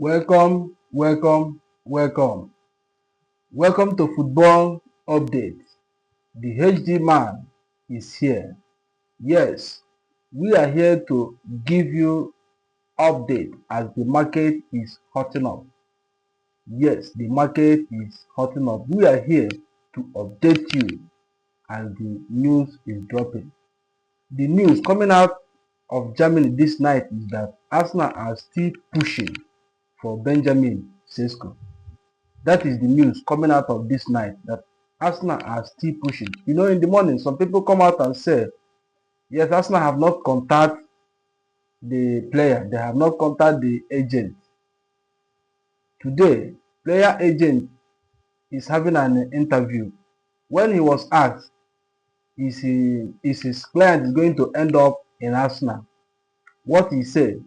Welcome, welcome, welcome. Welcome to Football Update. The HD man is here. Yes, we are here to give you update as the market is hotting up. Yes, the market is hotting up. We are here to update you as the news is dropping. The news coming out of Germany this night is that Arsenal are still pushing for Benjamin SESKO. That is the news coming out of this night, that Arsenal are still pushing. In the morning, some people come out and say, yes, Arsenal have not contacted the player. They have not contacted the agent. Today, player agent is having an interview. When he was asked, is his client is going to end up in Arsenal, what he said,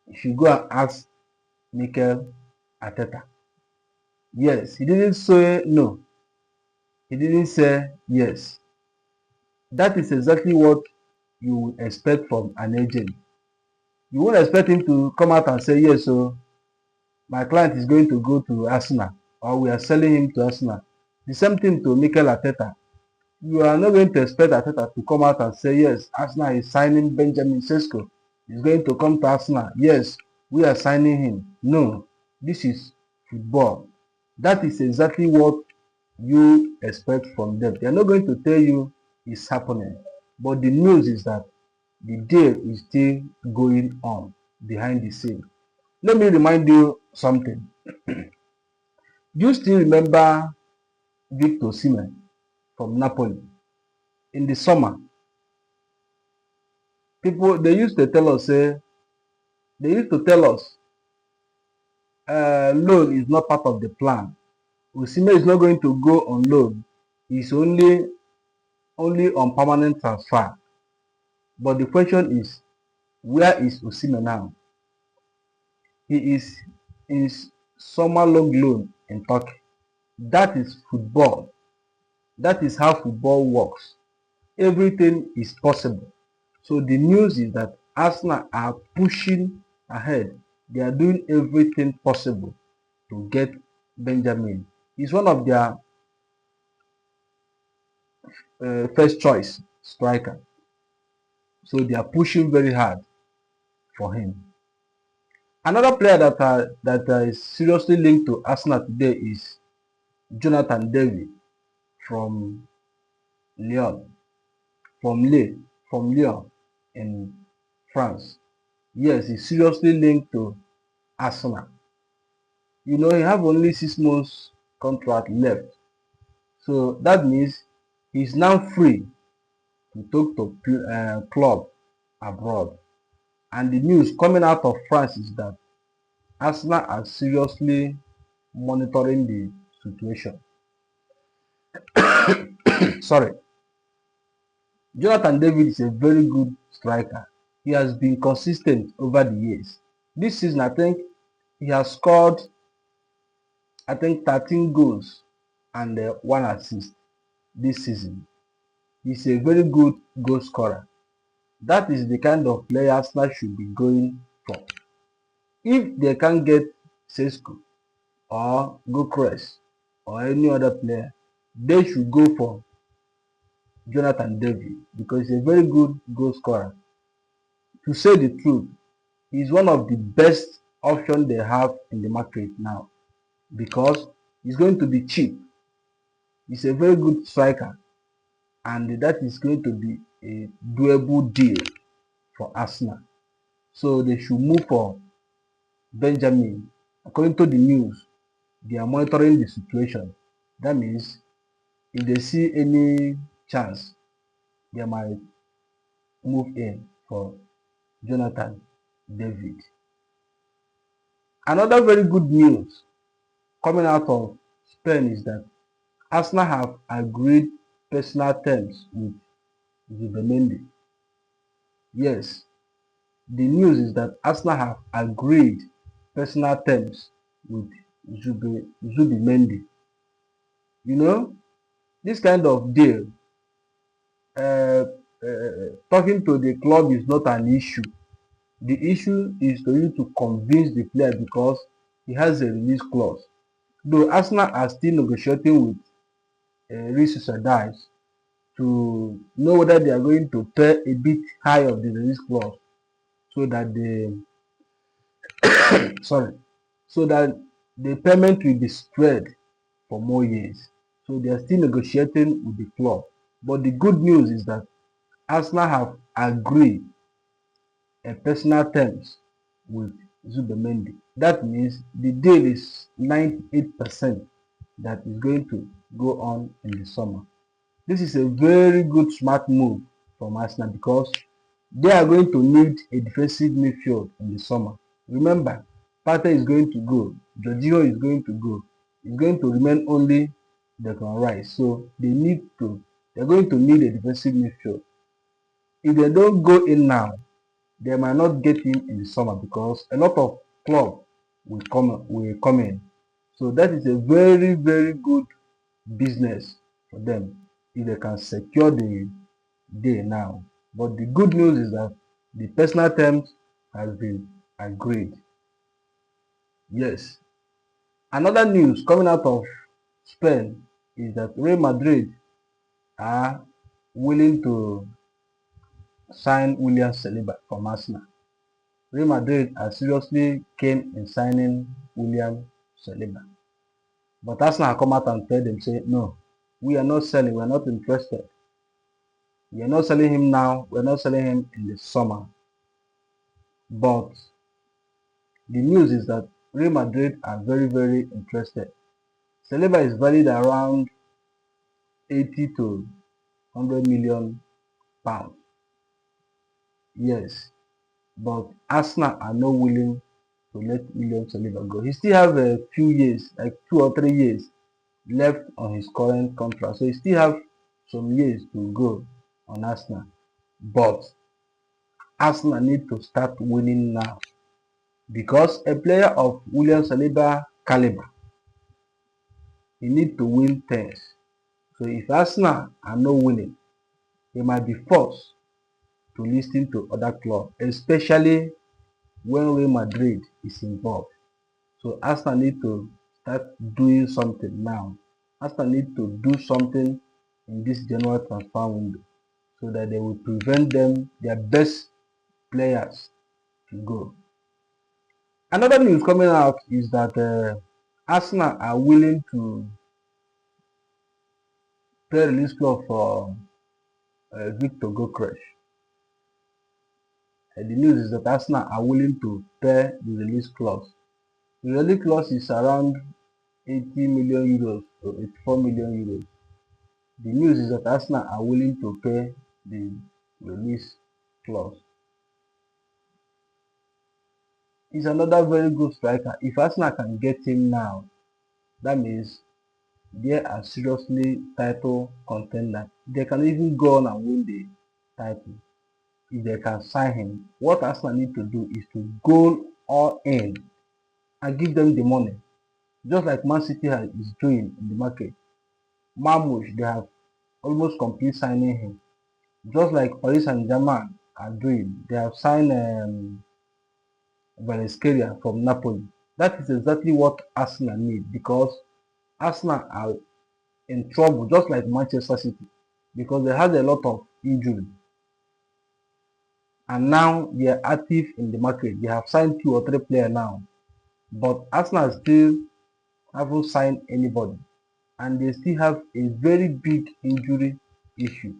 you should go and ask Mikel Arteta. Yes, he didn't say no. He didn't say yes. That is exactly what you would expect from an agent. You won't expect him to come out and say, yes, so my client is going to go to Arsenal, or we are selling him to Arsenal. The same thing to Mikel Arteta. You are not going to expect Arteta to come out and say, yes, Arsenal is signing Benjamin Sesko. He's going to come to Arsenal. Yes, we are signing him. No, this is football. That is exactly what you expect from them. They are not going to tell you it's happening. But the news is that the deal is still going on behind the scene. Let me remind you something. You still remember Victor Osimhen from Napoli? In the summer, people they used to tell us, loan is not part of the plan. Osimhen is not going to go on loan. He's only on permanent transfer. But the question is, where is Osimhen now? He is in summer long loan in Turkey. That is football. That is how football works. Everything is possible. So the news is that Arsenal are pushing ahead. They are doing everything possible to get Benjamin. He's one of their first choice striker. So they are pushing very hard for him. Another player that is seriously linked to Arsenal today is Jonathan David from Lyon, from Lyon in France. Yes, he's seriously linked to Arsenal. He have only 6 months contract left. So that means he's now free to talk to club abroad. And the news coming out of France is that Arsenal are seriously monitoring the situation. Sorry. Jonathan David is a very good striker. He has been consistent over the years. This season, I think he has scored, 13 goals and 1 assist this season. He's a very good goal scorer. That is the kind of player Arsenal should be going for. If they can't get Sesko or Gokres or any other player, they should go for Jonathan David because he's a very good goal scorer. To say the truth, he's one of the best options they have in the market now because he's going to be cheap. He's a very good striker, and that is going to be a doable deal for Arsenal. So they should move for Benjamin. According to the news, they are monitoring the situation. That means if they see any chance, they might move in for Jonathan David. Another very good news coming out of Spain is that Arsenal have agreed personal terms with ZUBIMENDI. Yes, the news is that Arsenal have agreed personal terms with ZUBIMENDI. This kind of deal, talking to the club is not an issue. The issue is for you to convince the player because he has a release clause. Though Arsenal are still negotiating with Real Sociedad to know whether they are going to pay a bit high of the release clause so that sorry so that the payment will be spread for more years. So they are still negotiating with the club. But the good news is that Arsenal have agreed a personal terms with Zubimendi. That means the deal is 98% that is going to go on in the summer. This is a very good smart move from Arsenal because they are going to need a defensive midfield in the summer. Remember, Partey is going to go, Jorginho is going to go. It's going to remain only Declan Rice. So they're going to need a defensive midfield. If they don't go in now, they might not get him in the summer because a lot of club will come in. So that is a very, very good business for them if they can secure the day now. But the good news is that the personal terms has been agreed. Yes. Another news coming out of Spain is that Real Madrid are willing to sign William Saliba from Arsenal. Real Madrid are seriously keen in signing William Saliba. But Arsenal come out and tell them, say, no, we are not selling, we are not interested. We are not selling him now, we are not selling him in the summer. But the news is that Real Madrid are very, very interested. Saliba is valued around 80 to 100 million pounds. Yes, but Arsenal are not willing to let William Saliba go. He still have a few years, like 2 or 3 years left on his current contract. So he still have some years to go on Arsenal. But Arsenal need to start winning now because a player of William Saliba caliber, he need to win things. So if Arsenal are not winning, they might be forced to listen to other clubs, especially when Real Madrid is involved. So Arsenal need to start doing something now. Arsenal need to do something in this January transfer window so that they will prevent their best players to go. Another news coming out is that Arsenal are willing to pay release clause for Victor Gokres. The news is that Arsenal are willing to pay the release clause. The release clause is around 80 million euros to 84 million euros. The news is that Arsenal are willing to pay the release clause. He's another very good striker. If Arsenal can get him now, that means they are seriously title contender. They can even go on and win the title if they can sign him. What Arsenal need to do is to go all in and give them the money, just like Man City is doing in the market. Marmoush, they have almost complete signing him, just like Paris Saint-Germain are doing. They have signed Valencia from Napoli. That is exactly what Arsenal need because Arsenal are in trouble, just like Manchester City, because they had a lot of injury. And now they are active in the market. They have signed 2 or 3 players now. But Arsenal still haven't signed anybody. And they still have a very big injury issue.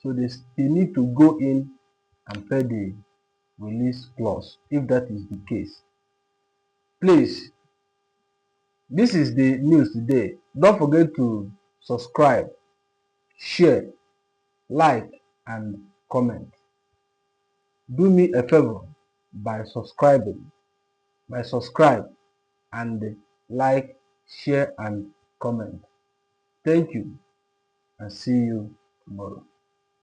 So they need to go in and pay the release clause if that is the case. Please, this is the news today. Don't forget to subscribe, share, like, and comment. Do me a favor by subscribe and like, share, and comment. Thank you and see you tomorrow.